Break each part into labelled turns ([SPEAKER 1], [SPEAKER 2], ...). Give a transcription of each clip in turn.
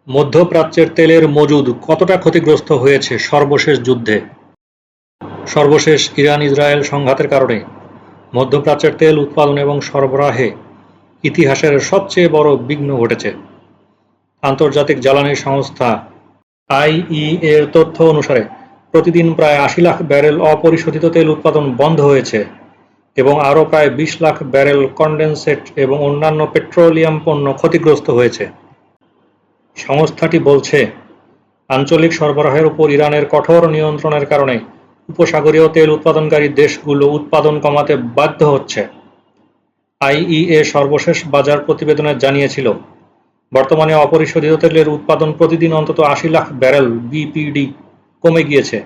[SPEAKER 1] মধ্যপ্রাচ্যের তেলের মজুদ কতটা ক্ষতিগ্রস্ত হয়েছে সর্বশেষ যুদ্ধে? সর্বশেষ ইরান-ইসরায়েল সংঘাতের কারণে মধ্যপ্রাচ্যের তেল উৎপাদন এবং সরবরাহে ইতিহাসের সবচেয়ে বড় বিঘ্ন ঘটেছে। আন্তর্জাতিক জ্বালানি সংস্থা আইইএর তথ্য অনুসারে প্রতিদিন প্রায় ৮০ লাখ ব্যারেল অপরিশোধিত তেল উৎপাদন বন্ধ হয়েছে এবং আরও প্রায় ২০ লাখ ব্যারেল কনডেনসেট এবং অন্যান্য পেট্রোলিয়াম পণ্য ক্ষতিগ্রস্ত হয়েছে। সংস্থাটি বলছে, আঞ্চলিক সরবরাহের উপর ইরানের কঠোর নিয়ন্ত্রণের কারণে উপসাগরীয় তেল উৎপাদনকারী দেশগুলো উৎপাদন কমাতে বাধ্য হচ্ছে। আইইএ সর্বশেষ বাজার প্রতিবেদনে জানিয়েছিল, বর্তমানে অপরিশোধিত তেলের উৎপাদন প্রতিদিন অন্তত ৮০ লাখ ব্যারেল বিপিডি কমে গিয়েছে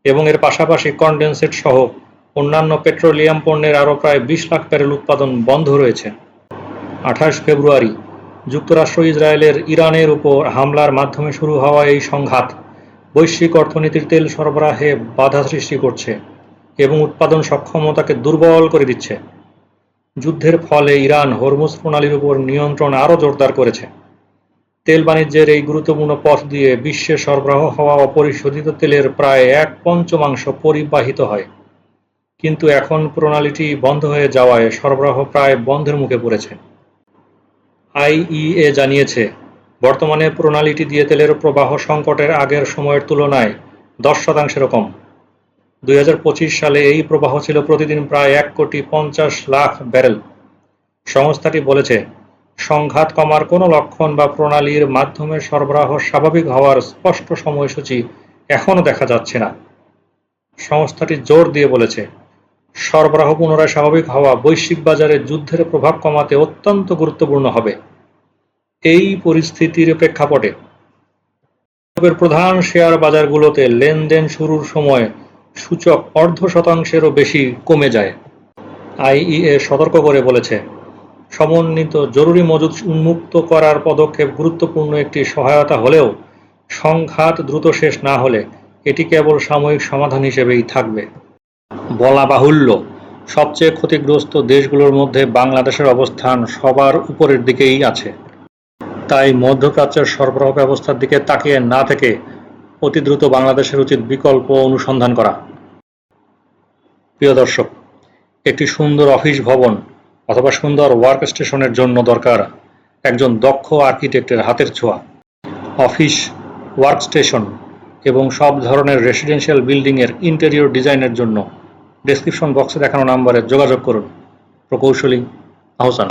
[SPEAKER 1] এবং এর পাশাপাশি কনডেনসেট সহ অন্যান্য পেট্রোলিয়াম পণ্যের আরও প্রায় ২০ লাখ ব্যারেল উৎপাদন বন্ধ রয়েছে। ২৮ ফেব্রুয়ারি যুক্তরাষ্ট্র ইসরায়েলের ইরানের উপর হামলার মাধ্যমে শুরু হওয়া এই সংঘাত বৈশ্বিক অর্থনীতির তেল সরবরাহে বাধা সৃষ্টি করছে এবং উৎপাদন সক্ষমতাকে দুর্বল করে দিচ্ছে। যুদ্ধের ফলে ইরান হরমুজ প্রণালীর উপর নিয়ন্ত্রণ আরও জোরদার করেছে। তেল বাণিজ্যের এই গুরুত্বপূর্ণ পথ দিয়ে বিশ্বে সরবরাহ হওয়া অপরিশোধিত তেলের প্রায় ১/৫ পরিবাহিত হয়, কিন্তু এখন প্রণালীটি বন্ধ হয়ে যাওয়ায় সরবরাহ প্রায় বন্ধের মুখে পড়েছে। আইইএ জানিয়েছে, বর্তমানে প্রণালীটি দিয়ে তেলের প্রবাহ সংকটের আগের সময়ের তুলনায় ১০% কম। ২০২৫ সালে এই প্রবাহ ছিল প্রতিদিন প্রায় ১,৫০,০০,০০০ ব্যারেল। সংস্থাটি বলেছে, সংঘাত কমার কোনো লক্ষণ বা প্রণালীর মাধ্যমে সরবরাহ স্বাভাবিক হওয়ার স্পষ্ট সময়সূচি এখনও দেখা যাচ্ছে না। সংস্থাটি জোর দিয়ে বলেছে, সরবরাহ পুনরায় স্বাভাবিক হওয়া বৈশ্বিক বাজারে যুদ্ধের প্রভাব কমাতে অত্যন্ত গুরুত্বপূর্ণ হবে। এই পরিস্থিতির প্রেক্ষাপটে ইউরোপের প্রধান শেয়ার বাজারগুলোতে লেনদেন শুরুর সময় সূচক 0.5%-এরও বেশি কমে যায়। আইইএ সতর্ক করে বলেছে, সমন্বিত জরুরি মজুদ উন্মুক্ত করার পদক্ষেপ গুরুত্বপূর্ণ একটি সহায়তা হলেও সংঘাত দ্রুত শেষ না হলে এটি কেবল সাময়িক সমাধান হিসেবেই থাকবে। বলা বাহুল্য, সবচেয়ে ক্ষতিগ্রস্ত দেশগুলোর মধ্যে বাংলাদেশের অবস্থান সবার উপরের দিকেই আছে। তাই মধ্যপ্রাচ্যের সরবরাহ ব্যবস্থার দিকে তাকিয়ে না থেকে অতি দ্রুত বাংলাদেশের উচিত বিকল্প অনুসন্ধান করা। প্রিয় দর্শক, একটি সুন্দর অফিস ভবন অথবা সুন্দর ওয়ার্ক স্টেশনের জন্য দরকার একজন দক্ষ আর্কিটেক্টের হাতের ছোঁয়া। অফিস, ওয়ার্ক স্টেশন এবং সব ধরনের রেসিডেন্সিয়াল বিল্ডিংয়ের ইন্টেরিয়র ডিজাইনের জন্য ডেসক্রিপশন বক্সে দেখানো নাম্বারে যোগাযোগ করুন। প্রকৌশলী আহসান।